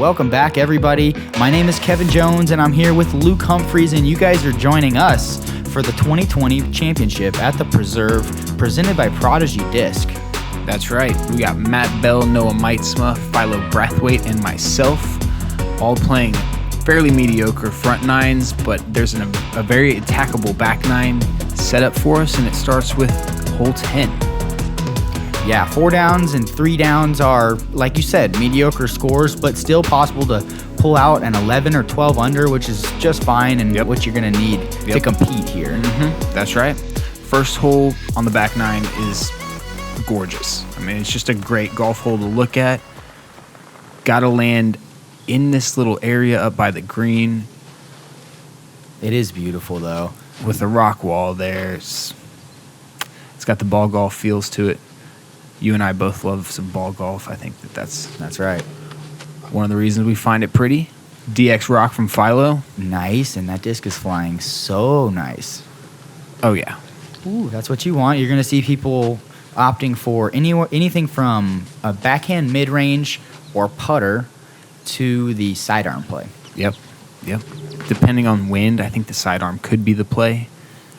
Welcome back, everybody. My name is Kevin Jones, and I'm here with Luke Humphries, and you guys are joining us for the 2020 championship at the Preserve, presented by Prodigy Disc. That's right. We got Matt Bell, Noah Meintsma, Philo Brathwaite, and myself, all playing fairly mediocre front nines, but there's a very attackable back nine set up for us, and it starts with hole 10. Yeah, 4 downs and 3 downs are, like you said, mediocre scores, but still possible to pull out an 11 or 12 under, which is just fine and what you're going to need to compete here. That's right. First hole on the back nine is gorgeous. I mean, it's just a great golf hole to look at. Got to land in this little area up by the green. It is beautiful, though. With the rock wall there. It's got the ball golf feels to it. You and I both love some ball golf. I think that's right. One of the reasons we find it pretty. DX Rock from Philo. Nice, and that disc is flying so nice. Oh, yeah. Ooh, that's what you want. You're going to see people opting for anything from a backhand mid-range or putter to the sidearm play. Yep. Depending on wind, I think the sidearm could be the play.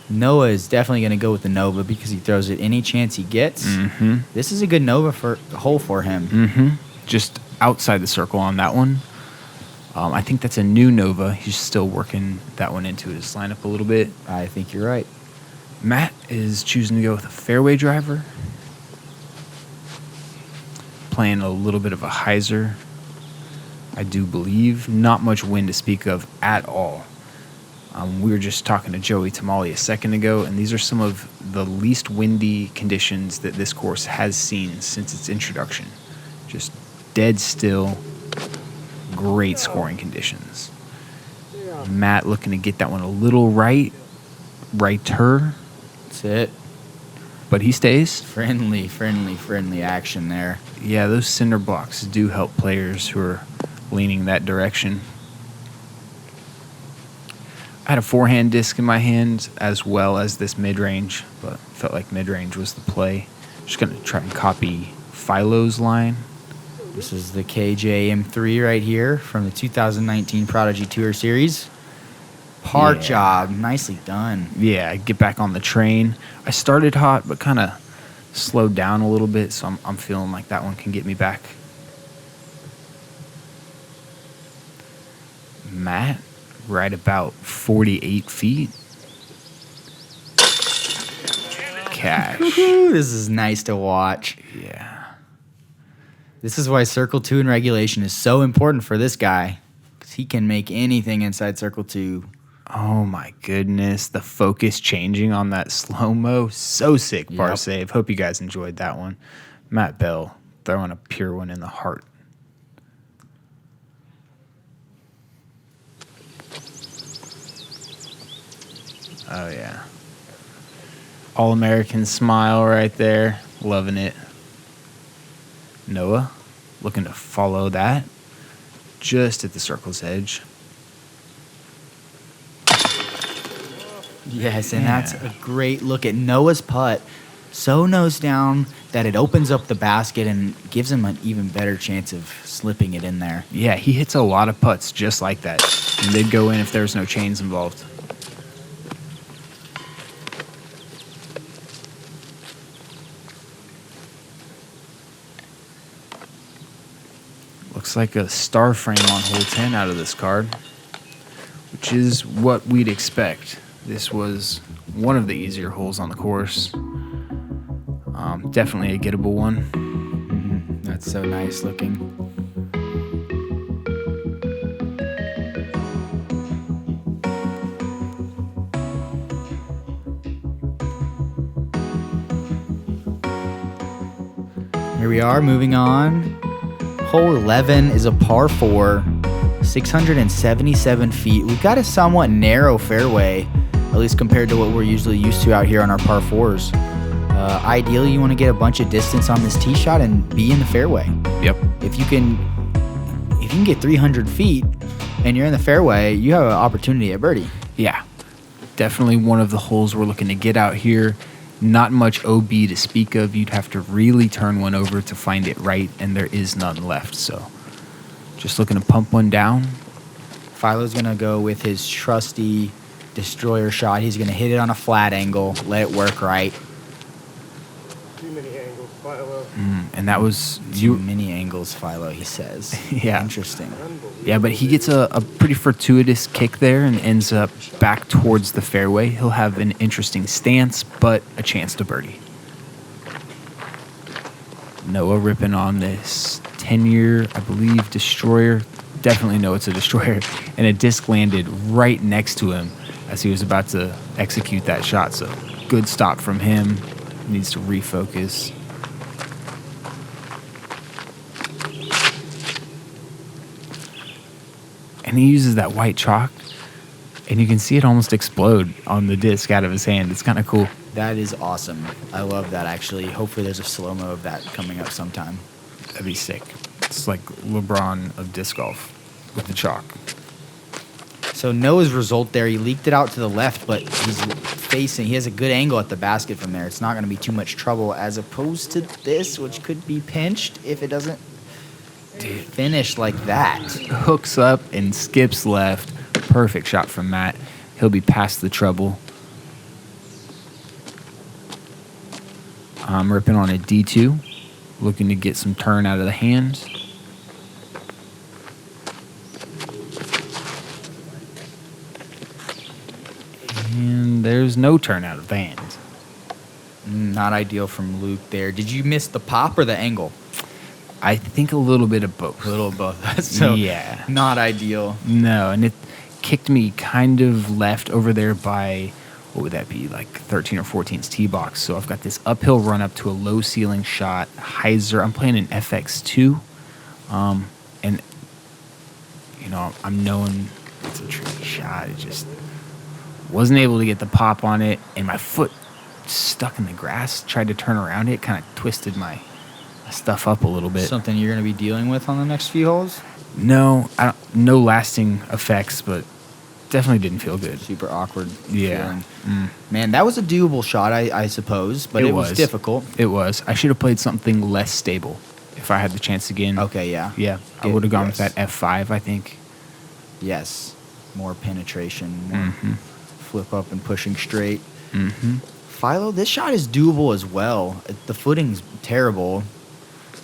Noah is definitely going to go with the Nova because he throws it any chance he gets. This is a good Nova hole for him. Just outside the circle on that one. I think that's a new Nova. He's still working that one into his lineup a little bit. I think you're right. Matt is choosing to go with a fairway driver. Playing a little bit of a hyzer, I do believe. Not much wind to speak of at all. We were just talking to Joey Temali a second ago, and these are some of the least windy conditions that this course has seen since its introduction. Just dead still, great scoring conditions. Matt looking to get that one a little righter. That's it. But he stays. Friendly action there. Yeah, those cinder blocks do help players who are leaning that direction. I had a forehand disc in my hand as well as this mid-range, but felt like mid-range was the play. Just going to try and copy Philo's line. This is the KJ-M3 right here from the 2019 Prodigy Tour Series. Par job. Nicely done. Yeah, get back on the train. I started hot, but kind of slowed down a little bit, so I'm feeling like that one can get me back. Matt, right about 48 feet. Cash. This is nice to watch. Yeah. This is why Circle 2 in regulation is so important for this guy, because he can make anything inside Circle 2. Oh, my goodness. The focus changing on that slow-mo. So sick par save. Hope you guys enjoyed that one. Matt Bell throwing a pure one in the heart. Oh, yeah. All-American smile right there. Loving it. Noah looking to follow that just at the circle's edge. Yes, and that's a great look at Noah's putt. So nose down that it opens up the basket and gives him an even better chance of slipping it in there. Yeah, he hits a lot of putts just like that. And they'd go in if there's no chains involved. Looks like a star frame on hole 10 out of this card, which is what we'd expect. This was one of the easier holes on the course. Definitely a gettable one. That's so nice looking. Here we are, moving on. Hole 11 is a par 4, 677 feet. We've got a somewhat narrow fairway, at least compared to what we're usually used to out here on our par 4s. Ideally, you want to get a bunch of distance on this tee shot and be in the fairway. Yep. If you can get 300 feet and you're in the fairway, you have an opportunity at birdie. Yeah, definitely one of the holes we're looking to get out here. Not much OB to speak of. You'd have to really turn one over to find it right, and there is none left. So Just looking to pump one down. Philo's going to go with his trusty destroyer shot. He's going to hit it on a flat angle, let it work right. Too many angles, Philo. And that was Too many angles, Philo, he says. Yeah. Interesting. Yeah, but he gets a pretty fortuitous kick there and ends up back towards the fairway. He'll have an interesting stance, but a chance to birdie. Noah ripping on this 10-year, I believe, destroyer. Definitely know it's a destroyer. And a disc landed right next to him as he was about to execute that shot. So good stop from him. Needs to refocus. And he uses that white chalk, and you can see it almost explode on the disc out of his hand. It's kind of cool. That is awesome. I love that, actually. Hopefully there's a slow-mo of that coming up sometime. That'd be sick. It's like LeBron of disc golf with the chalk. So Noah's result there, he leaked it out to the left, but he has a good angle at the basket from there. It's not going to be too much trouble, as opposed to this, which could be pinched if it doesn't finish like that. Hooks up and skips left. Perfect shot from Matt. He'll be past the trouble. I'm ripping on a D2, looking to get some turn out of the hand. And there's no turn out of the hand. Not ideal from Luke there. Did you miss the pop or the angle? I think a little bit of both. A little of both. So yeah. Not ideal. No, and it kicked me kind of left over there by, what would that be, like 13 or 14's tee box. So I've got this uphill run up to a low ceiling shot. Hyzer, I'm playing an FX2. And, you know, I'm knowing it's a tricky shot. It just wasn't able to get the pop on it. And my foot stuck in the grass. Tried to turn around it. Kind of twisted my stuff up a little bit. Something you're going to be dealing with on the next few holes? No, no lasting effects, but definitely didn't feel good. Super awkward Yeah. feeling. Man, that was a doable shot, I suppose, but it was difficult. It was. I should have played something less stable if I had the chance again. Okay, yeah. Yeah, I would have gone with that F5, I think. Yes. More penetration, more flip up and pushing straight. Philo, this shot is doable as well. The footing's terrible.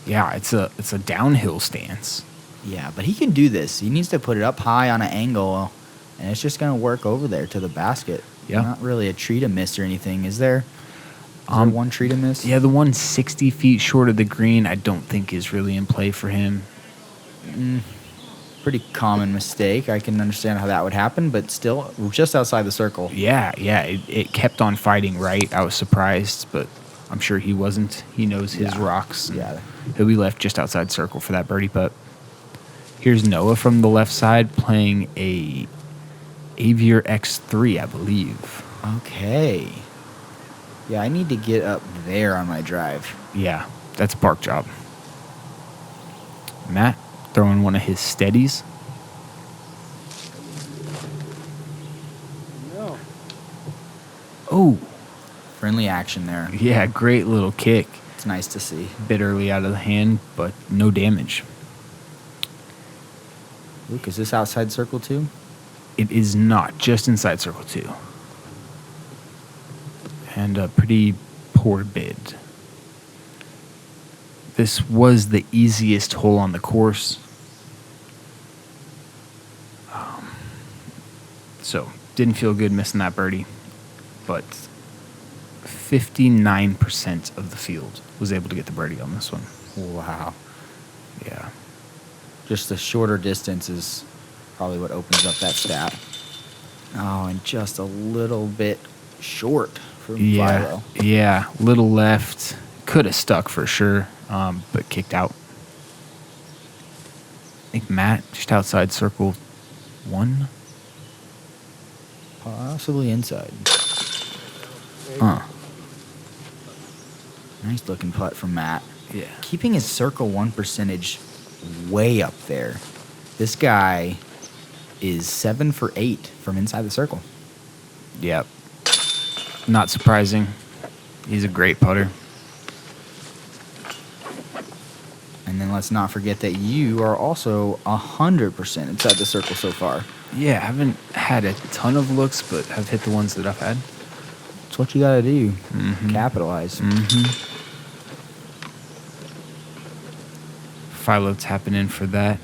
Yeah, it's a downhill stance. Yeah, but he can do this. He needs to put it up high on an angle, and it's just going to work over there to the basket. Yeah. Not really a tree to miss or anything, is there? Is there one tree to miss? Yeah, the one 60 feet short of the green I don't think is really in play for him. Pretty common mistake. I can understand how that would happen, but still just outside the circle. Yeah, it kept on fighting right. I was surprised, but I'm sure he wasn't. He knows his rocks. Yeah. He'll be left just outside circle for that birdie putt. Here's Noah from the left side playing a Avier X3, I believe. Okay. Yeah, I need to get up there on my drive. Yeah, that's a park job. Matt throwing one of his steadies. No. Oh, Friendly action there. yeah, great little kick. It's nice to see. Bit early out of the hand, but no damage. Luke, is this outside circle too? It is not, just inside circle 2. And a pretty poor bid. This was the easiest hole on the course. So, didn't feel good missing that birdie. But 59% of the field was able to get the birdie on this one. Wow. Yeah. Just the shorter distance is probably what opens up that stat. Oh, and just a little bit short for Philo. Yeah, little left. Could have stuck for sure, but kicked out. I think Matt just outside circle 1. Possibly inside. Nice looking putt from Matt. Yeah. Keeping his circle 1 percentage way up there. This guy is 7 for 8 from inside the circle. Yep. Not surprising. He's a great putter. And And then let's not forget that you are also 100% inside the circle so far. Yeah, I haven't had a ton of looks, but have hit the ones that I've had. That's what you got to do. Capitalize. Philo tapping in for that.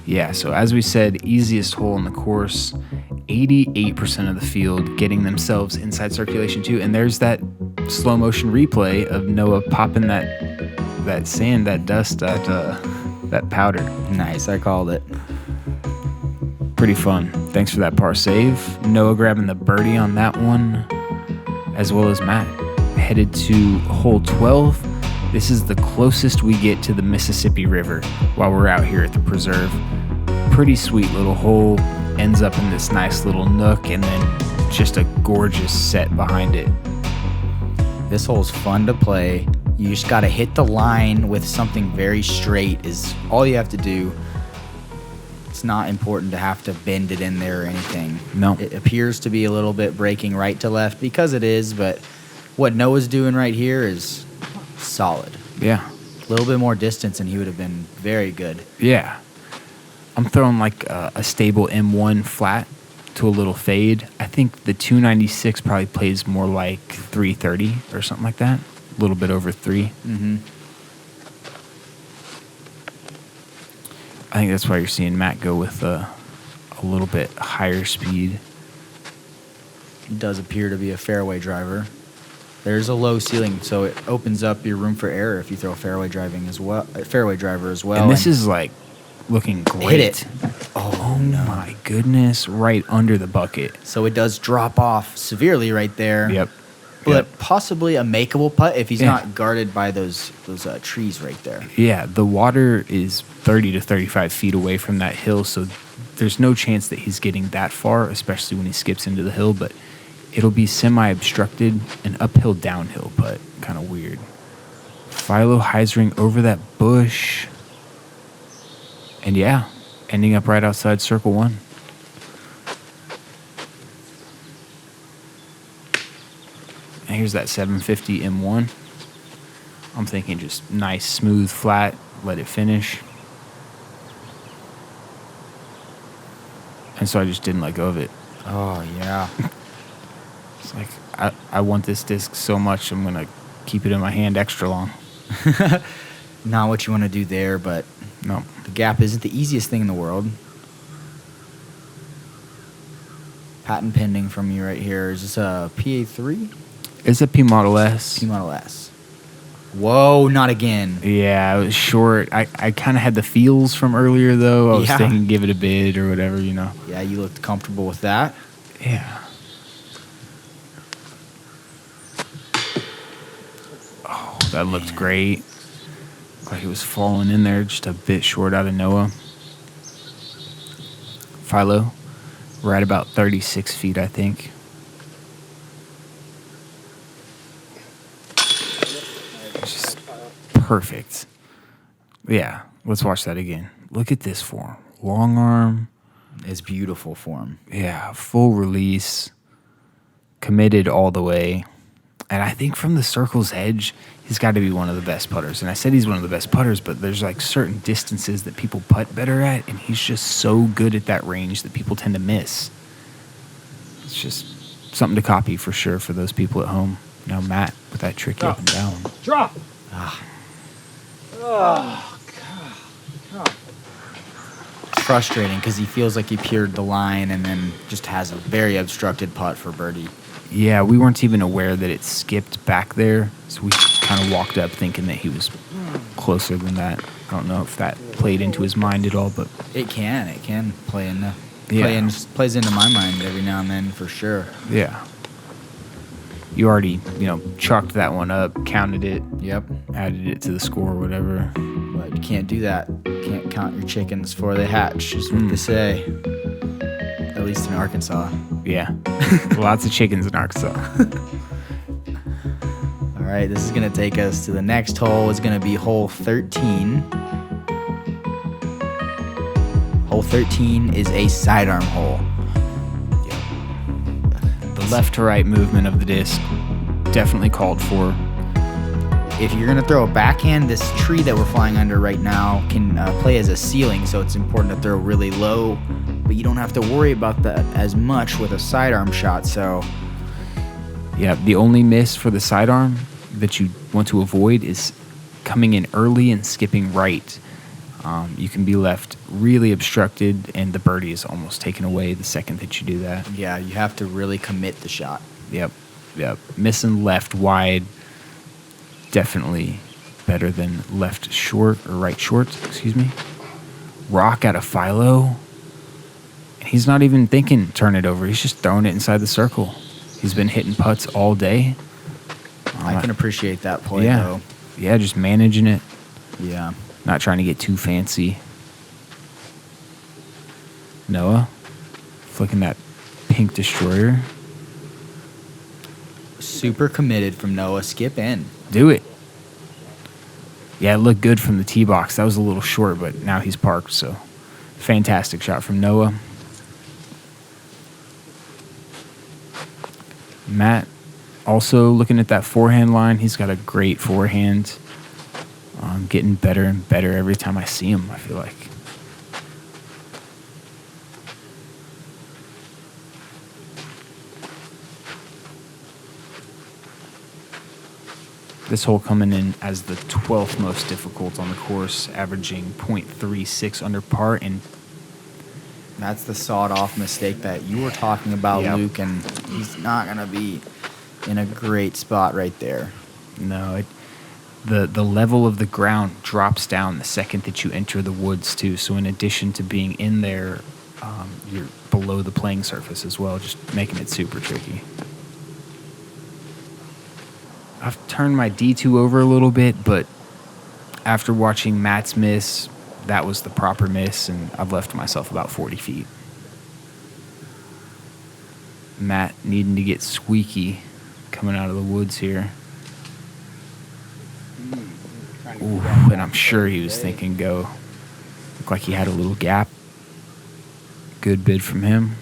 Yeah, so as we said, easiest hole in the course, 88% of the field getting themselves inside circulation too. And there's that slow motion replay of Noah popping that sand, that dust, that powder. Nice, I called it. Pretty fun. Thanks for that par save. Noah grabbing the birdie on that one, as well as Matt. Headed to hole 12. This is the closest we get to the Mississippi River while we're out here at the preserve. Pretty sweet little hole. Ends up in this nice little nook, and then just a gorgeous set behind it. This hole's fun to play. You just got to hit the line with something very straight is all you have to do. It's not important to have to bend it in there or anything. No. It appears to be a little bit breaking right to left because it is, but what Noah's doing right here is solid. Yeah. A little bit more distance and he would have been very good. Yeah. I'm throwing like a stable M1 flat to a little fade. I think the 296 probably plays more like 330 or something like that. A little bit over 3. I think that's why you're seeing Matt go with a little bit higher speed. He does appear to be a fairway driver. There's a low ceiling, so it opens up your room for error if you throw fairway driver as well. And this is like looking great. Hit it. Oh no. My goodness, right under the bucket. So it does drop off severely right there. Yep. But possibly a makeable putt if he's not guarded by those trees right there. Yeah, the water is 30 to 35 feet away from that hill, so there's no chance that he's getting that far, especially when he skips into the hill, but it'll be semi-obstructed, an uphill downhill putt. Kind of weird. Philo hyzering over that bush. And yeah, ending up right outside circle 1. And here's that 750 M1. I'm thinking just nice, smooth, flat, let it finish. And so I just didn't let go of it. Oh, yeah. It's like, I want this disc so much, I'm going to keep it in my hand extra long. Not what you want to do there, but no. The gap isn't the easiest thing in the world. Patent pending from you right here. Is this a PA3? It's a P Model S. P Model S. Whoa, not again. Yeah, it was short. I kind of had the feels from earlier, though. I was thinking give it a bid or whatever, you know. Yeah, you looked comfortable with that. Yeah. Oh, that looked great. Like he was falling in there just a bit short out of Noah. Philo, right about 36 feet, I think. Just perfect. Yeah, let's watch that again. Look at this form. Long arm. It's beautiful form. Yeah, full release. Committed all the way. And I think from the circle's edge, he's got to be one of the best putters. And I said he's one of the best putters, but there's like certain distances that people putt better at, and he's just so good at that range that people tend to miss. It's just something to copy for sure for those people at home. Now Matt with that tricky up and down. Drop. Ah. Oh, God. It's frustrating because he feels like he peered the line and then just has a very obstructed putt for birdie. Yeah, we weren't even aware that it skipped back there, so we kind of walked up thinking that he was closer than that. I don't know if that played into his mind at all, but It can play into plays into my mind every now and then for sure. yeah. You already, chalked that one up, counted it, Yep. added it to the score or whatever. But you can't do that. You can't count your chickens before they hatch, is what they say. At least in Arkansas. Yeah. Lots of chickens in Arkansas. All right, this is going to take us to the next hole. It's going to be hole 13. Hole 13 is a sidearm hole. The left to right movement of the disc definitely called for. if you're going to throw a backhand, this tree that we're flying under right now can play as a ceiling, so it's important to throw really low, but you don't have to worry about that as much with a sidearm shot. So yeah, the only miss for the sidearm that you want to avoid is coming in early and skipping right. You can be left really obstructed, and the birdie is almost taken away the second that you do that. yeah, you have to really commit the shot. Yep. Missing left wide, definitely better than left short, or right short, excuse me. Rock out of Philo. And he's not even thinking turn it over. He's just throwing it inside the circle. He's been hitting putts all day. I can appreciate that play, yeah. though. Yeah, just managing it. Yeah. Not trying to get too fancy. Noah, flicking that pink destroyer. Super committed from Noah. Skip in. Do it. Yeah, it looked good from the tee box. That was a little short, but now he's parked, so fantastic shot from Noah. Matt, also looking at that forehand line. He's got a great forehand. Getting better and better every time I see him, I feel like. This hole coming in as the 12th most difficult on the course, averaging .36 under par. And That's the sawed-off mistake that you were talking about, Yep. Luke, and he's not going to be in a great spot right there. no, the level of the ground drops down the second that you enter the woods, too. So in addition to being in there, you're below the playing surface as well, just making it super tricky. I've turned my D2 over a little bit, but after watching Matt's miss, that was the proper miss, and I've left myself about 40 feet. Matt needing to get squeaky coming out of the woods here. Ooh, and I'm sure he was thinking go. Looked like he had a little gap. Good bid from him.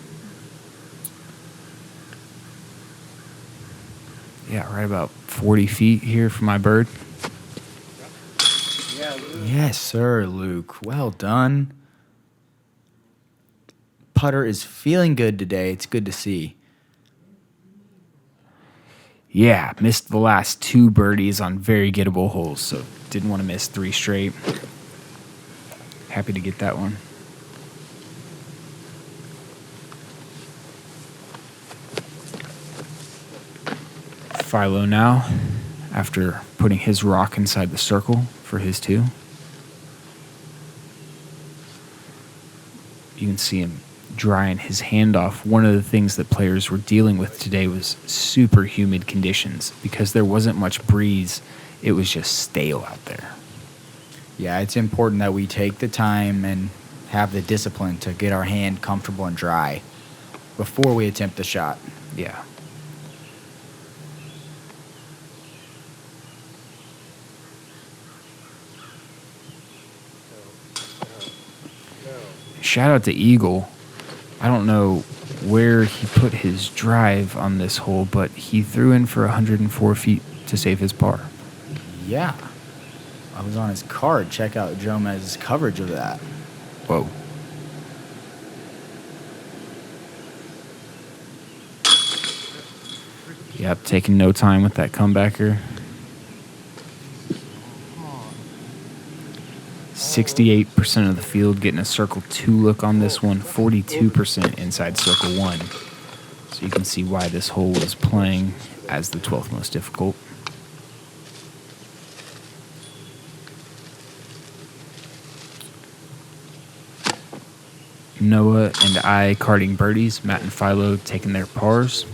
Yeah, right about 40 feet here for my bird. Yes, sir, Luke. Well done. Putter is feeling good today. It's good to see. Yeah, missed the last 2 birdies on very gettable holes, so didn't want to miss 3 straight. Happy to get that one. Philo now, after putting his rock inside the circle for his 2. You can see him drying his hand off. One of the things that players were dealing with today was super humid conditions. Because there wasn't much breeze, it was just stale out there. Yeah, it's important that we take the time and have the discipline to get our hand comfortable and dry before we attempt the shot. Yeah. Shout out to Eagle. I don't know where he put his drive on this hole, but he threw in for 104 feet to save his par. Yeah. I was on his card. Check out Jomez's coverage of that. Whoa. Yep, taking no time with that comebacker. 68% of the field getting a circle 2 look on this one, 42% inside circle 1. So you can see why this hole is playing as the 12th most difficult. Noah and I carding birdies, Matt and Philo taking their pars.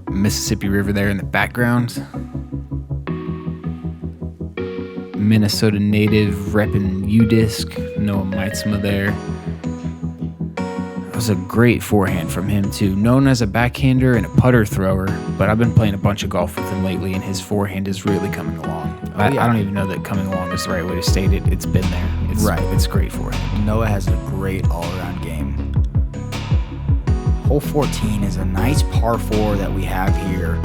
Mississippi River there in the background. Minnesota native repping UDisc, Noah Meintsma there. That was a great forehand from him too. Known as a backhander and a putter thrower, but I've been playing a bunch of golf with him lately, and his forehand is really coming along. I don't even know that coming along is the right way to state it. It's been there. It's great for him. Noah has a great all-around game. Hole 14 is a nice par 4 that we have here.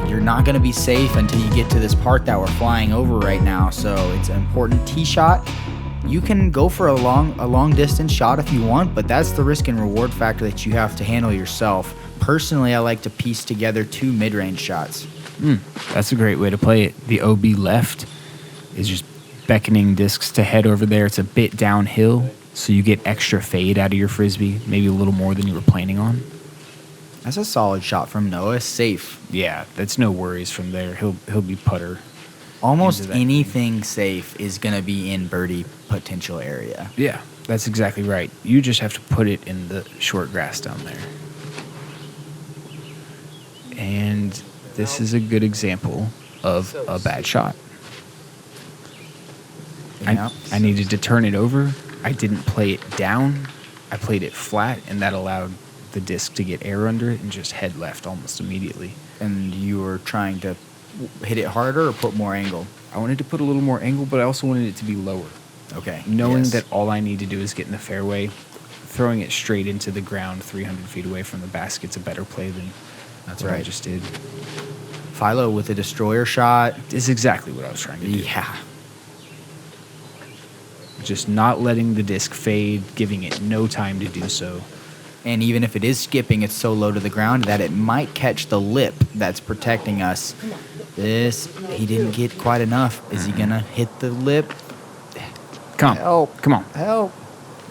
You're not going to be safe until you get to this part that we're flying over right now. So it's an important tee shot. You can go for a long distance shot if you want, but that's the risk and reward factor that you have to handle yourself. Personally, I like to piece together 2 mid-range shots. That's a great way to play it. The OB left is just beckoning discs to head over there. It's a bit downhill, so you get extra fade out of your Frisbee, maybe a little more than you were planning on. That's a solid shot from Noah. Safe. Yeah, that's no worries from there. He'll be putter. Almost anything safe is going to be in birdie potential area. Yeah, that's exactly right. You just have to put it in the short grass down there. And this is a good example of a bad shot. Yeah. I needed to turn it over. I didn't play it down. I played it flat, and that allowed the disc to get air under it and just head left almost immediately. And you were trying to hit it harder or put more angle? I wanted to put a little more angle, but I also wanted it to be lower. Okay. Knowing yes. that all I need to do is get in the fairway, throwing it straight into the ground 300 feet away from the basket's a better play than That's what I right. just did. Philo with a destroyer shot. Is exactly what I was trying to do. Yeah. Just not letting the disc fade, giving it no time to do so. And even if it is skipping, it's so low to the ground that it might catch the lip that's protecting us. He didn't get quite enough. Is he going to hit the lip? Come Help. on. Help.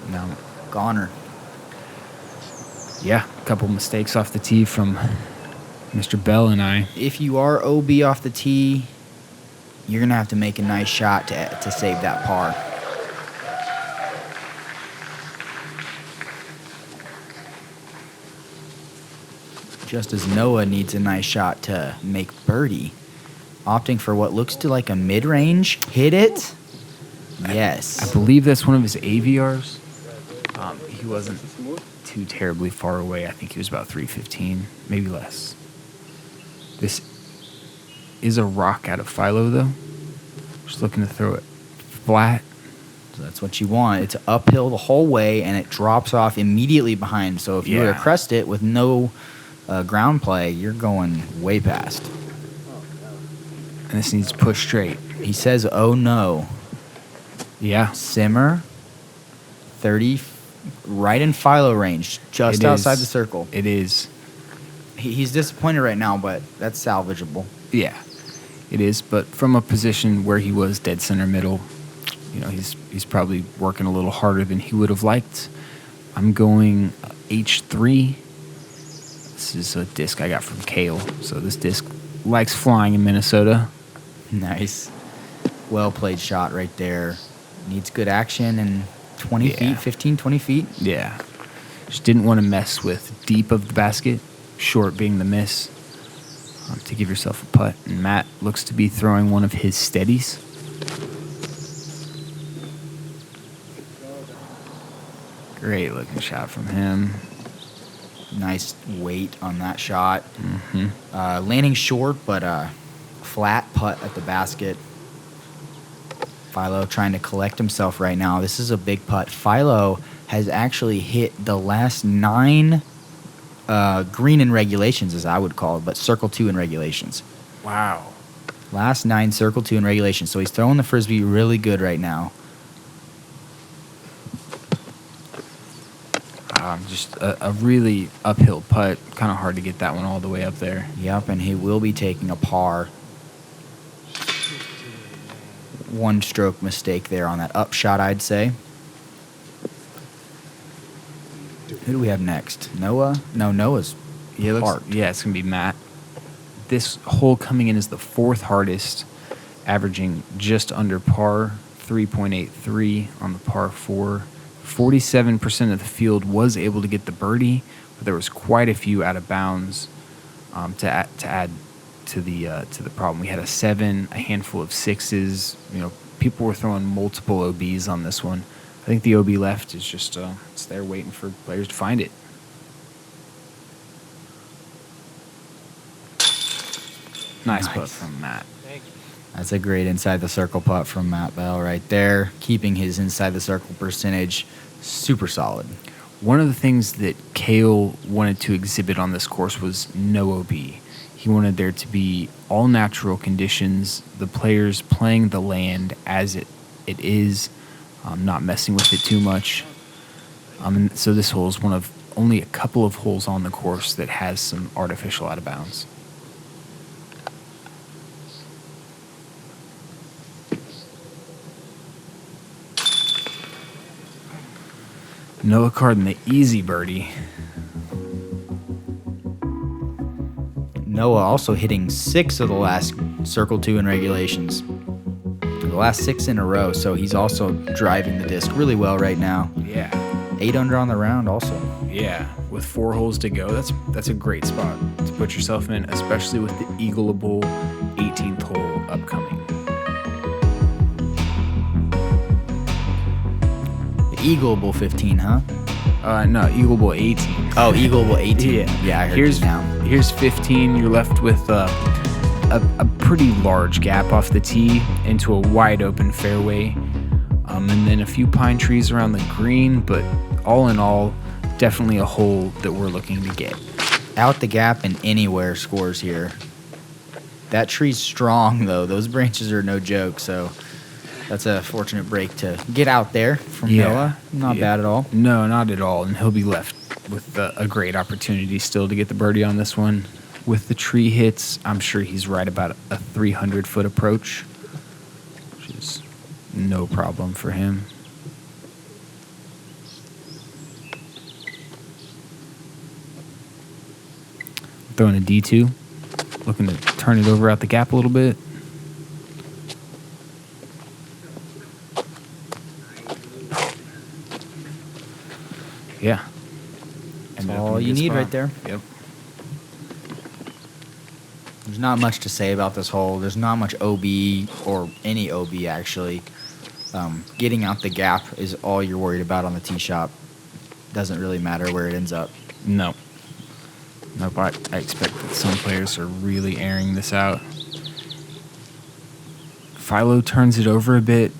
No. Goner. Yeah, a couple mistakes off the tee from Mr. Bell and I. If you are OB off the tee, you're going to have to make a nice shot to save that par. Just as Noah needs a nice shot to make birdie, opting for what looks to like a mid-range. Hit it. Yes. I believe that's one of his AVRs. He wasn't too terribly far away. I think he was about 315, maybe less. This is a rock out of Philo, though. Just looking to throw it flat. So that's what you want. It's uphill the whole way, and it drops off immediately behind. So if you were to crest it with no ground play, you're going way past. And this needs to push straight. He says, oh no. Yeah. Simmer, 30, right in Philo range, just outside the circle. It is. He's disappointed right now, but that's salvageable. Yeah, it is. But from a position where he was dead center middle, he's probably working a little harder than he would have liked. I'm going H3. This is a disc I got from Cale. So this disc likes flying in Minnesota. Nice. Well played shot right there. Needs good action and 20 feet, 15, 20 feet. Yeah. Just didn't want to mess with deep of the basket, short being the miss, to give yourself a putt. And Matt looks to be throwing one of his steadies. Great looking shot from him. Nice weight on that shot. Mm-hmm. Landing short, but flat putt at the basket. Philo trying to collect himself right now. This is a big putt. Philo has actually hit the last 9 green in regulations, as I would call it, but circle 2 in regulations. Wow. Last 9 circle 2 in regulations. So he's throwing the Frisbee really good right now. Just a really uphill putt. Kind of hard to get that one all the way up there. Yep, and he will be taking a par. 1 stroke mistake there on that up shot, I'd say. Who do we have next? Noah? No, Noah's parked. Yeah, it's going to be Matt. This hole coming in is the 4th hardest, averaging just under par, 3.83 on the par 4. 47% of the field was able to get the birdie, but there was quite a few out of bounds to add to the problem. We had a 7, a handful of 6s. People were throwing multiple OBs on this one. I think the OB left is just it's there waiting for players to find it. Nice putt from Matt. That's a great inside the circle putt from Matt Bell right there, keeping his inside the circle percentage super solid. One of the things that Cale wanted to exhibit on this course was no OB. He wanted there to be all natural conditions, the players playing the land as it is, not messing with it too much. And so this hole is one of only a couple of holes on the course that has some artificial out of bounds. Noah Cardin, the easy birdie. Noah also hitting 6 of the last Circle 2 in regulations. The last 6 in a row, so he's also driving the disc really well right now. Yeah. 8 under on the round also. Yeah, with 4 holes to go, that's a great spot to put yourself in, especially with the eagleable 18th hole upcoming. The eagleable 15, huh? No, eagleable 18. Oh, eagleable 18. Yeah, I heard you now. Here's 15. You're left with a pretty large gap off the tee into a wide open fairway, and then a few pine trees around the green. But all in all, definitely a hole that we're looking to get. Out the gap and anywhere scores here. That tree's strong though. Those branches are no joke. So that's a fortunate break to get out there from Noah. Not bad at all. No, not at all. And he'll be left with a great opportunity still to get the birdie on this one. With the tree hits, I'm sure he's right about a 300-foot approach, which is no problem for him. Throwing a D2, looking to turn it over out the gap a little bit. Yeah. That's all you need right there. Yep. There's not much to say about this hole. There's not much OB or any OB actually. Getting out the gap is all you're worried about on the tee shot. Doesn't really matter where it ends up. No. Nope, I expect that some players are really airing this out. Philo turns it over a bit,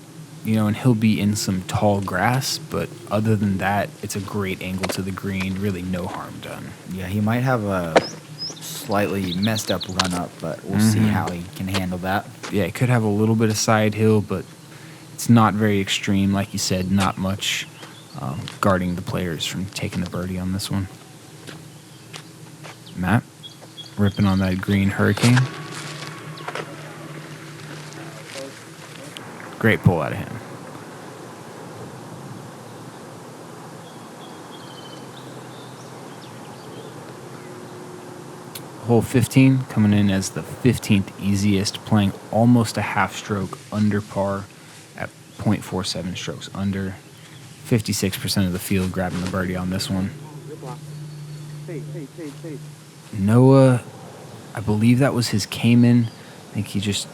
and he'll be in some tall grass, but other than that, it's a great angle to the green, really no harm done. Yeah, he might have a slightly messed up run up, but we'll see how he can handle that. Yeah, it could have a little bit of side hill, but it's not very extreme. Like you said, not much guarding the players from taking the birdie on this one. Matt, ripping on that green hurricane. Great pull out of him. Hole 15 coming in as the 15th easiest, playing almost a half stroke under par at 0.47 strokes under. 56% of the field grabbing the birdie on this one. Noah, I believe that was his Cayman. I think he just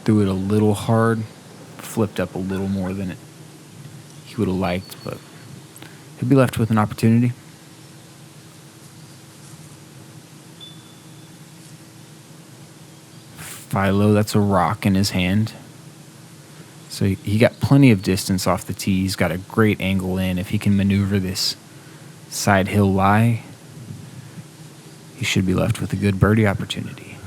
threw it a little hard, flipped up a little more than he would have liked, but he'll be left with an opportunity. Philo, that's a rock in his hand. So he got plenty of distance off the tee. He's got a great angle in. If he can maneuver this side hill lie, he should be left with a good birdie opportunity.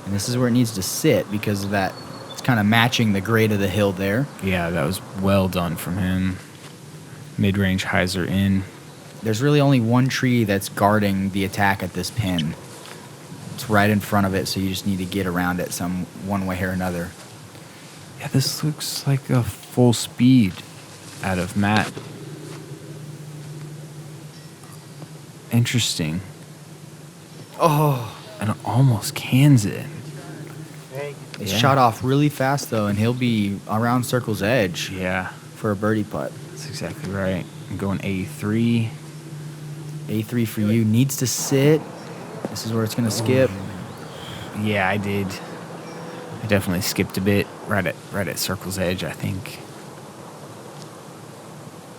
And this is where it needs to sit because of that. It's kind of matching the grade of the hill there. Yeah, that was well done from him. Mid-range hyzer in. There's really only one tree that's guarding the attack at this pin. It's right in front of it, so you just need to get around it one way or another. Yeah, this looks like a full speed out of Matt. Interesting. Oh. And it almost cans it. It shot off really fast, though, and he'll be around circle's edge for a birdie putt. That's exactly right. I'm going A3. A3 for you. Needs to sit. This is where it's going to skip. Yeah, I did. I definitely skipped a bit right at circle's edge, I think.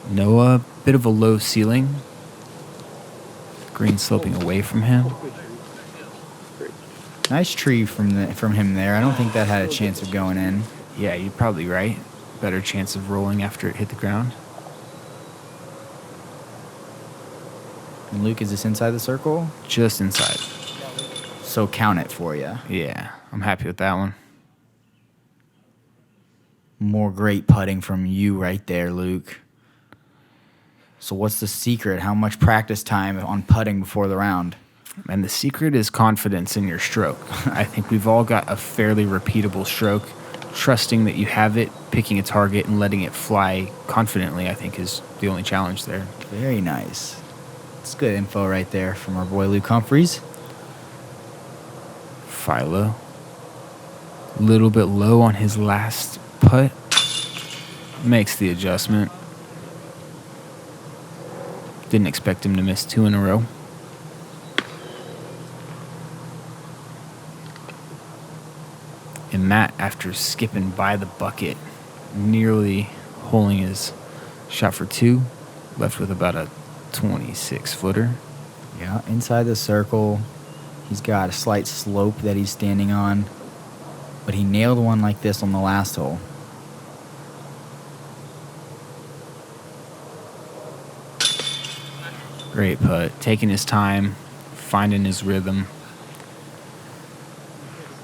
Noah, bit of a low ceiling. Green sloping away from him. Nice tree from him there. I don't think that had a chance of going in. Yeah, you're probably right. Better chance of rolling after it hit the ground. And Luke, is this inside the circle? Just inside. So count it for you. Yeah, I'm happy with that one. More great putting from you right there, Luke. So what's the secret? How much practice time on putting before the round? And the secret is confidence in your stroke. I think we've all got a fairly repeatable stroke. Trusting that you have it, picking a target, and letting it fly confidently, I think, is the only challenge there. Very nice. It's good info right there from our boy Luke Humphries. Philo. A little bit low on his last putt. Makes the adjustment. Didn't expect him to miss 2 in a row. And Matt, after skipping by the bucket, nearly holding his shot for 2, left with about a 26-footer. Yeah, inside the circle. He's got a slight slope that he's standing on. But he nailed one like this on the last hole. Great putt. Taking his time, finding his rhythm.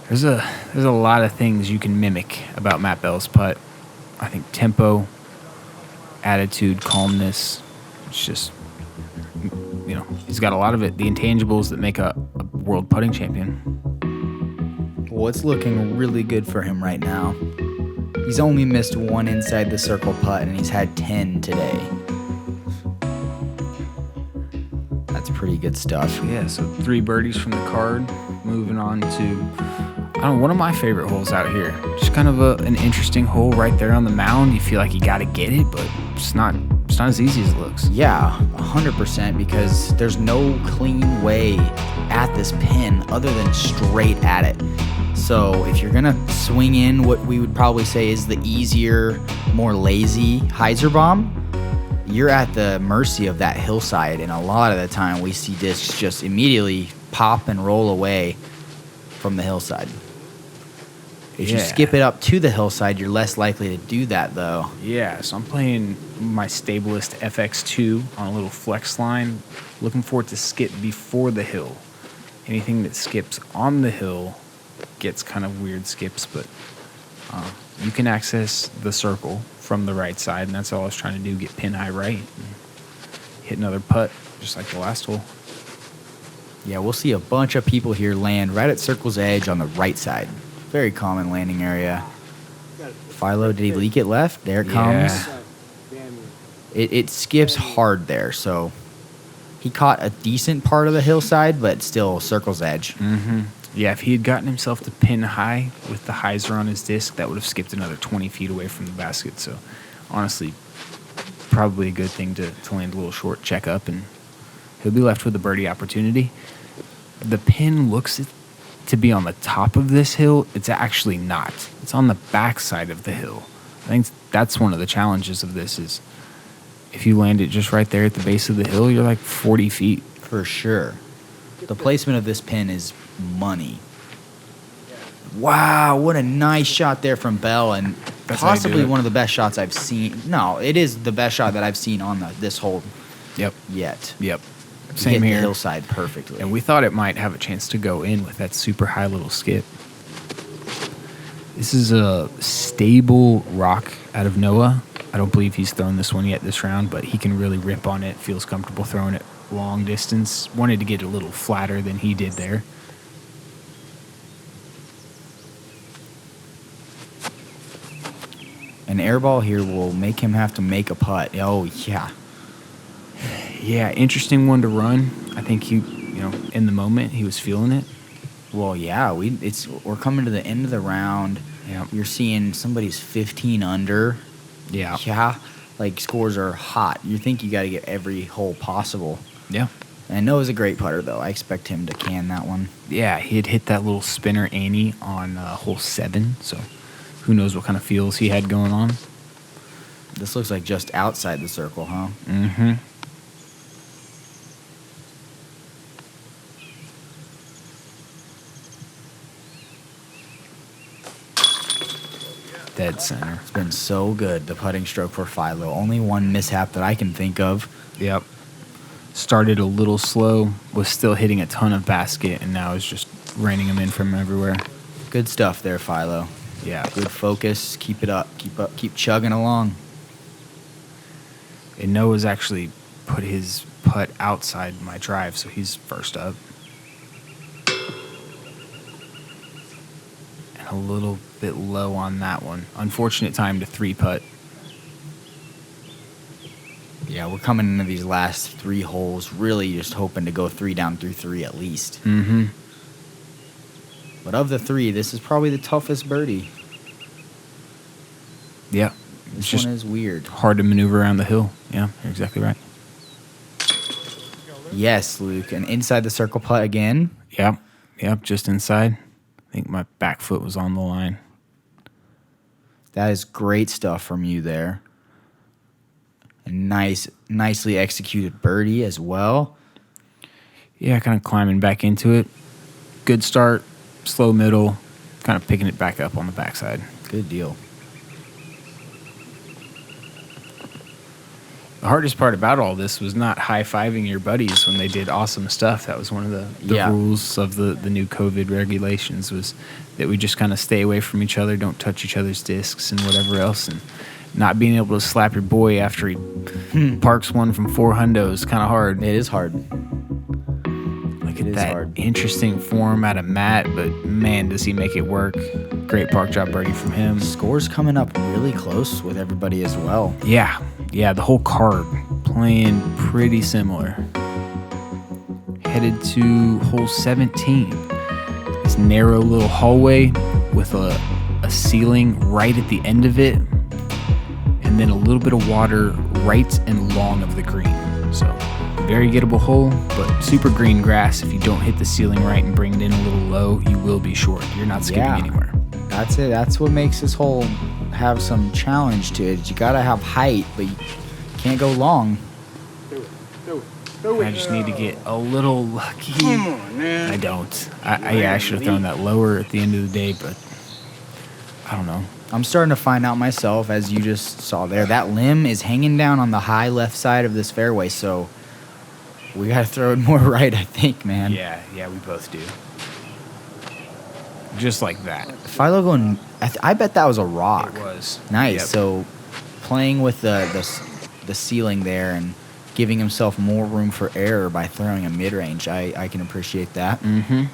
There's a lot of things you can mimic about Matt Bell's putt. I think tempo, attitude, calmness. It's just, he's got a lot of it. The intangibles that make a world putting champion. Well, it's looking really good for him right now. He's only missed 1 inside the circle putt, and he's had 10 today. That's pretty good stuff. Yeah, so 3 birdies from the card. Moving on to, one of my favorite holes out here. Just kind of an interesting hole right there on the mound. You feel like you got to get it, but it's not as easy as it looks. Yeah, 100%, because there's no clean way at this pin other than straight at it. So if you're going to swing in what we would probably say is the easier, more lazy hyzer bomb, you're at the mercy of that hillside, and a lot of the time we see discs just immediately pop and roll away from the hillside. If you skip it up to the hillside, you're less likely to do that, though. Yeah, so I'm playing my Stablist FX2 on a little flex line, looking for it to skip before the hill. Anything that skips on the hill gets kind of weird skips, but you can access the circle from the right side, and that's all I was trying to do, get pin high right and hit another putt, just like the last hole. Yeah, we'll see a bunch of people here land right at circle's edge on the right side. Very common landing area. Philo, did he leak it left? There it comes. It skips hard there, so he caught a decent part of the hillside, but still circle's edge. Mm-hmm. Yeah, if he had gotten himself to pin high with the hyzer on his disc, that would have skipped another 20 feet away from the basket. So, honestly, probably a good thing to land a little short, check up, and he'll be left with a birdie opportunity. The pin looks to be on the top of this hill. It's actually not. It's on the back side of the hill. I think that's one of the challenges of this is if you land it just right there at the base of the hill, you're like 40 feet. For sure. The placement of this pin is money. Wow, what a nice shot there from Bell, and That's how you do possibly it. one of the best shots I've seen. No, it is the best shot that I've seen on this hole Yep. yet. Yep. He Same hit the here. hillside perfectly. And we thought it might have a chance to go in with that super high little skip. This is a stable rock out of Noah. I don't believe he's thrown this one yet this round, but he can really rip on it. Feels comfortable throwing it long distance. Wanted to get a little flatter than he did there. An air ball here will make him have to make a putt. Oh, yeah. Yeah, interesting one to run. I think he, in the moment, he was feeling it. Well, yeah, we're coming to the end of the round. Yeah. You're seeing somebody's 15 under. Yeah. Yeah. Like, scores are hot. You think you got to get every hole possible. Yeah. And Noah's a great putter, though. I expect him to can that one. Yeah, he had hit that little spinner Annie on hole 7, so who knows what kind of feels he had going on. This looks like just outside the circle, huh? Mm-hmm. Dead center. It's been so good, the putting stroke for Philo. Only one mishap that I can think of. Yep. Started a little slow, was still hitting a ton of basket, and now is just raining them in from everywhere. Good stuff there, Philo. Yeah. Good focus. Keep it up. Keep chugging along. And Noah's actually put his putt outside my drive, so he's first up. And a little bit low on that one. Unfortunate time to 3-putt. Yeah, we're coming into these last 3 holes really just hoping to go 3 down through 3 at least. Mm-hmm. But of the 3, this is probably the toughest birdie. Yeah. This just one is weird. hard to maneuver around the hill. Yeah, you're exactly right. Yes, Luke. And inside the circle putt again. Yep, just inside. I think my back foot was on the line. That is great stuff from you there. A nicely executed birdie as well. Yeah, kind of climbing back into it. Good start, slow middle, kind of picking it back up on the backside. Good deal. The hardest part about all this was not high-fiving your buddies when they did awesome stuff. That was one of the rules of the new COVID regulations, was that we just kind of stay away from each other, don't touch each other's discs and whatever else. And not being able to slap your boy after he parks one from 4 hundos is kind of hard. It is hard. Look at that interesting form out of Matt, but man, does he make it work. Great park job birdie from him. Scores coming up really close with everybody as well. Yeah, the whole card playing pretty similar. Headed to hole 17. This narrow little hallway with a ceiling right at the end of it, and then a little bit of water right and long of the green. So very gettable hole, but super green grass. If you don't hit the ceiling right and bring it in a little low, you will be short. You're not skipping anywhere. That's it. That's what makes this hole have some challenge to it. You gotta have height, but you can't go long. I just need to get a little lucky. Come on, man. I don't. I should have thrown that lower at the end of the day, but I don't know. I'm starting to find out myself, as you just saw there. That limb is hanging down on the high left side of this fairway, so we gotta throw it more right, I think, man. Yeah, we both do. Just like that. Philo going, I bet that was a rock. It was. Nice. Yep. So playing with the ceiling there and giving himself more room for error by throwing a mid-range, I can appreciate that. Mm-hmm.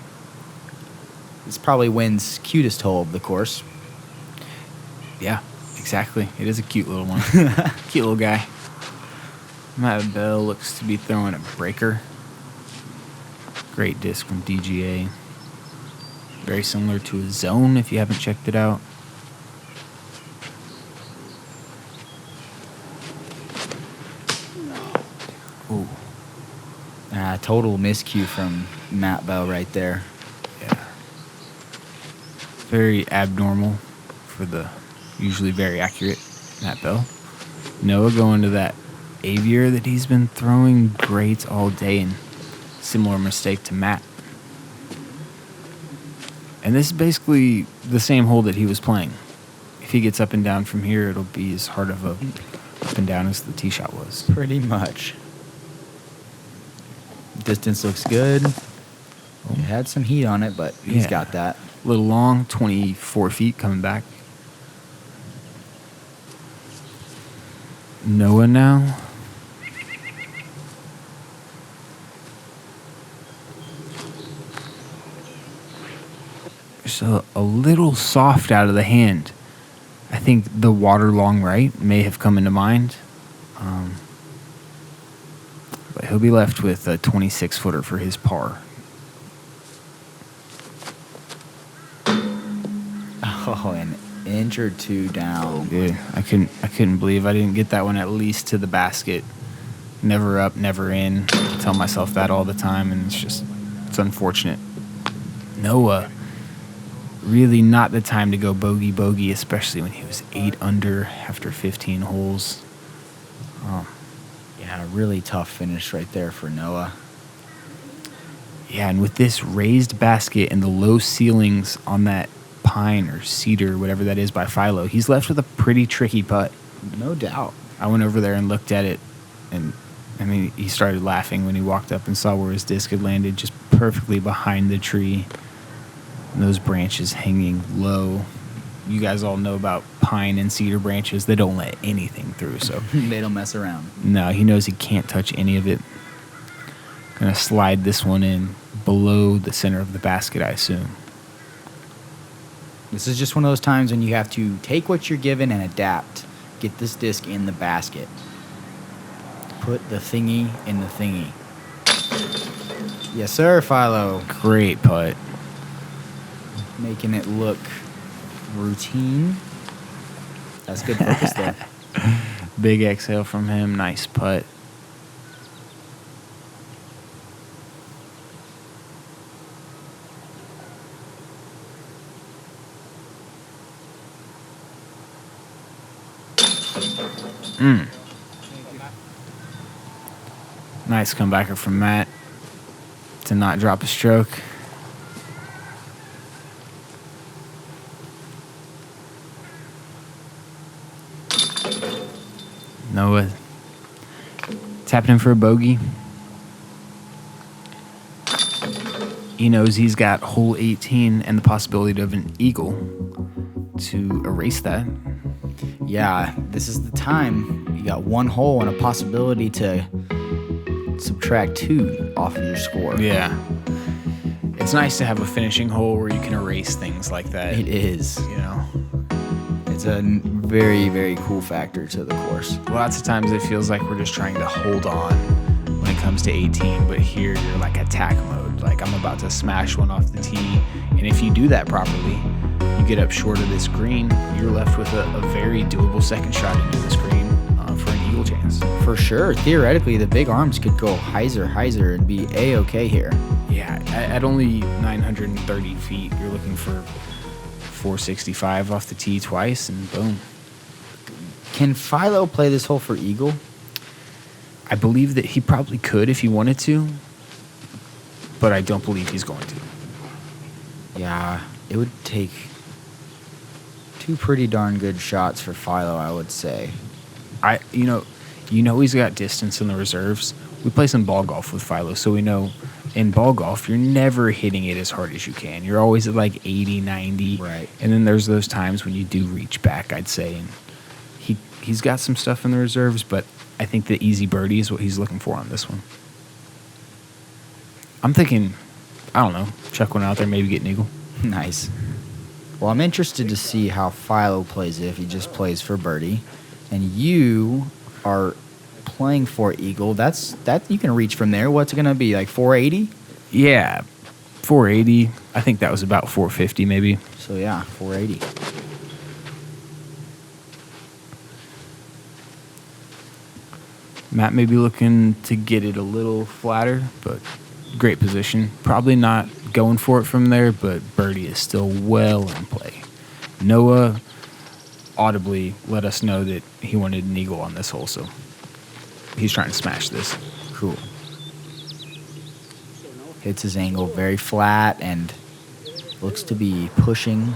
This probably wins cutest hole of the course. Yeah, exactly. It is a cute little one. Cute little guy. Matt Bell looks to be throwing a breaker. Great disc from DGA. Very similar to a zone if you haven't checked it out. Ooh. Total miscue from Matt Bell right there. Yeah. Very abnormal for the usually very accurate Matt Bell. Noah going to that aviator that he's been throwing great all day, and similar mistake to Matt. And this is basically the same hole that he was playing. If he gets up and down from here, it'll be as hard of a up and down as the tee shot was. Pretty much. Distance looks good. It had some heat on it, but he's got that. A little long, 24 feet coming back. Noah now. Just a little soft out of the hand. I think the water long right may have come into mind. But he'll be left with a 26-footer for his par. Oh, an inch or two down. Yeah, I couldn't believe I didn't get that one at least to the basket. Never up, never in. I tell myself that all the time, and it's unfortunate. Noah, really not the time to go bogey, especially when he was 8 under after 15 holes. Yeah, a really tough finish right there for Noah. Yeah, and with this raised basket and the low ceilings on that pine or cedar, whatever that is by Philo, he's left with a pretty tricky putt. No doubt. I went over there and looked at it, and I mean, he started laughing when he walked up and saw where his disc had landed, just perfectly behind the tree. And those branches hanging low. You guys all know about pine and cedar branches. They don't let anything through, so They don't mess around. no, he knows he can't touch any of it. Gonna slide this one in below the center of the basket, I assume. This is just one of those times when you have to take what you're given and adapt. Get this disc in the basket. Put the thingy in the thingy. Yes, sir, Philo. Great putt. Making it look routine. That's good focus there. Big exhale from him. Nice putt. Nice comebacker from Matt to not drop a stroke. Noah tapping him for a bogey. He knows he's got hole 18 and the possibility of an eagle to erase that. Yeah, this is the time. You got one hole and a possibility to subtract 2 off of your score. Yeah. It's nice to have a finishing hole where you can erase things like that. It is. You know? It's a very, very cool factor to the course. Lots of times it feels like we're just trying to hold on when it comes to 18, but here you're like attack mode. Like I'm about to smash one off the tee, and if you do that properly, you get up short of this green, you're left with a very doable second shot into this green for an eagle chance. For sure. Theoretically, the big arms could go hyzer, and be A-okay here. Yeah, at only 930 feet, you're looking for 465 off the tee twice, and boom. Can Philo play this hole for eagle? I believe that he probably could if he wanted to, but I don't believe he's going to. Yeah, it would take 2 pretty darn good shots for Philo, I would say. You know he's got distance in the reserves. We play some ball golf with Philo, so we know in ball golf you're never hitting it as hard as you can. You're always at like 80, 90. Right. And then there's those times when you do reach back, I'd say. And he's got some stuff in the reserves, but I think the easy birdie is what he's looking for on this one. I'm thinking, I don't know, chuck one out there, maybe get an eagle. Nice. Well, I'm interested to see how Philo plays it if he just plays for birdie. And you are playing for eagle. That you can reach from there. What's it going to be, like 480? Yeah, 480. I think that was about 450 maybe. So, yeah, 480. Matt may be looking to get it a little flatter, but great position. Probably not going for it from there, but birdie is still well in play. Noah audibly let us know that he wanted an eagle on this hole, so he's trying to smash this. Cool. Hits his angle very flat and looks to be pushing.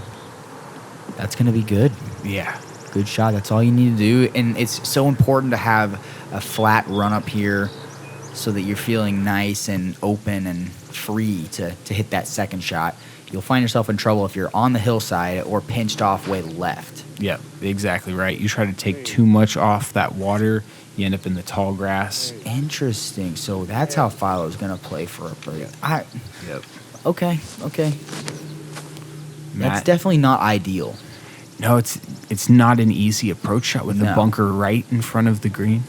That's going to be good. Yeah. Good shot. That's all you need to do. And it's so important to have a flat run up here so that you're feeling nice and open and free to hit that second shot. You'll find yourself in trouble if you're on the hillside or pinched off way left. Yep, exactly right. You try to take too much off that water, you end up in the tall grass. Interesting. So that's how Philo's going to play for a birdie. Yep. Okay. That's Matt, definitely not ideal. no, it's not an easy approach shot with No. the bunker right in front of the green.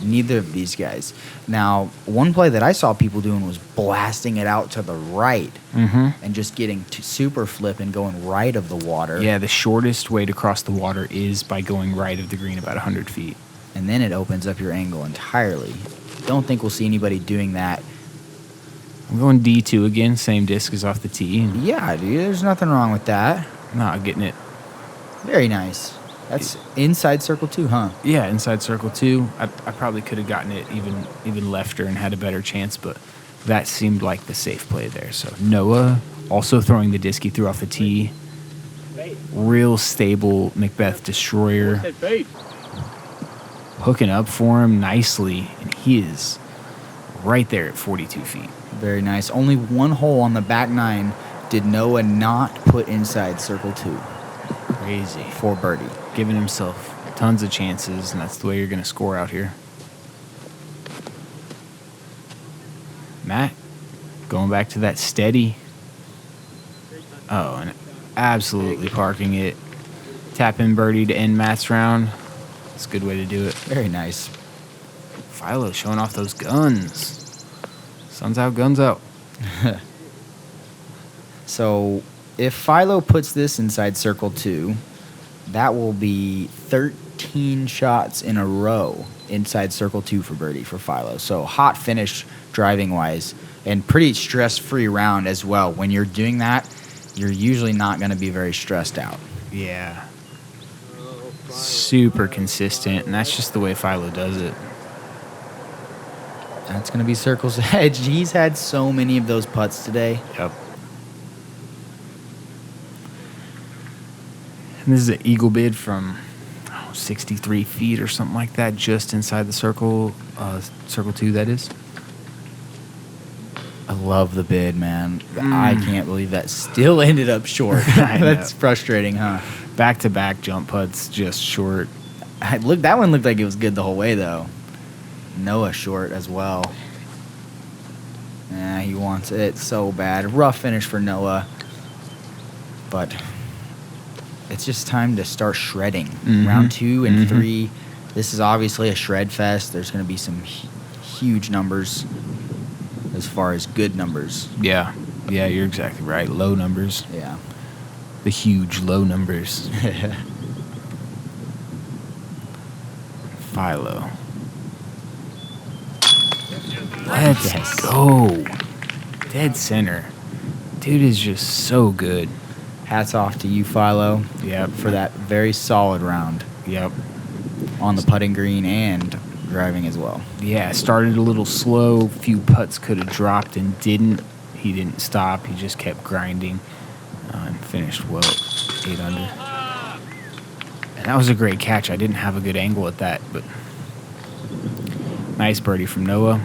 Neither of these guys. Now, one play that I saw people doing was blasting it out to the right and just getting to super flip and going right of the water. Yeah, the shortest way to cross the water is by going right of the green about 100 feet. And then it opens up your angle entirely. Don't think we'll see anybody doing that. I'm going D2 again, same disc as off the tee. And Yeah, dude, there's nothing wrong with that. not getting it. Very nice. That's inside circle 2, huh? Yeah, inside circle 2. I probably could have gotten it even lefter and had a better chance, but that seemed like the safe play there. So Noah also throwing the disc he threw off the tee. Real stable Macbeth destroyer. hooking up for him nicely, and he is right there at 42 feet. Very nice. Only one hole on the back nine did Noah not put inside circle 2. Crazy. For birdie. Giving himself tons of chances, and that's the way you're going to score out here. Matt, going back to that steady. Oh, and absolutely parking it. Tap in birdie to end Matt's round. It's a good way to do it. Very nice. Philo showing off those guns. Sun's out, guns out. So if Philo puts this inside circle 2, that will be 13 shots in a row inside circle 2 for birdie for Philo. So hot finish driving-wise, and pretty stress-free round as well. When you're doing that, you're usually not going to be very stressed out. Yeah. Super consistent, and that's just the way Philo does it. That's going to be circle's edge. He's had so many of those putts today. Yep. And this is an eagle bid from 63 feet or something like that, just inside the circle, circle 2, that is. I love the bid, man. I can't believe that still ended up short. That's frustrating, huh? Back-to-back jump putts, just short. That one looked like it was good the whole way, though. Noah short as well. Yeah, he wants it so bad. Rough finish for Noah. But it's just time to start shredding. Round 2 and 3. This is obviously a shred fest. There's going to be some huge numbers as far as good numbers. Yeah. Yeah, you're exactly right. Low numbers. Yeah. The huge low numbers. Philo. Let's go. Dead center. Dude is just so good. Hats off to you, Philo. Yep. For that very solid round. Yep. On the putting green and driving as well. Yeah, started a little slow. Few putts could have dropped and didn't. He didn't stop. He just kept grinding and finished well, 8 under. And that was a great catch. I didn't have a good angle at that, but nice birdie from Noah.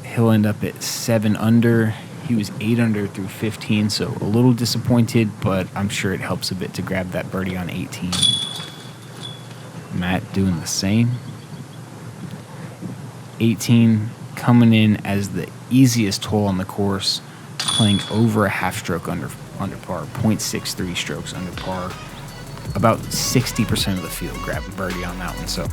He'll end up at 7 under. He was 8 under through 15, so a little disappointed, but I'm sure it helps a bit to grab that birdie on 18. Matt doing the same. 18 coming in as the easiest hole on the course, playing over a half stroke under par, 0.63 strokes under par. About 60% of the field grabbing birdie on that one, so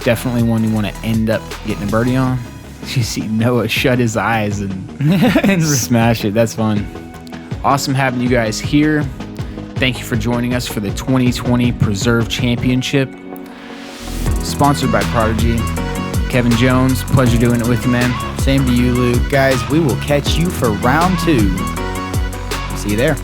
definitely one you want to end up getting a birdie on. You see Noah shut his eyes and smash it. That's fun. Awesome having you guys here. Thank you for joining us for the 2020 Preserve Championship, sponsored by Prodigy. Kevin Jones, pleasure doing it with you, man. Same to you, Luke. Guys, we will catch you for round 2. See you there.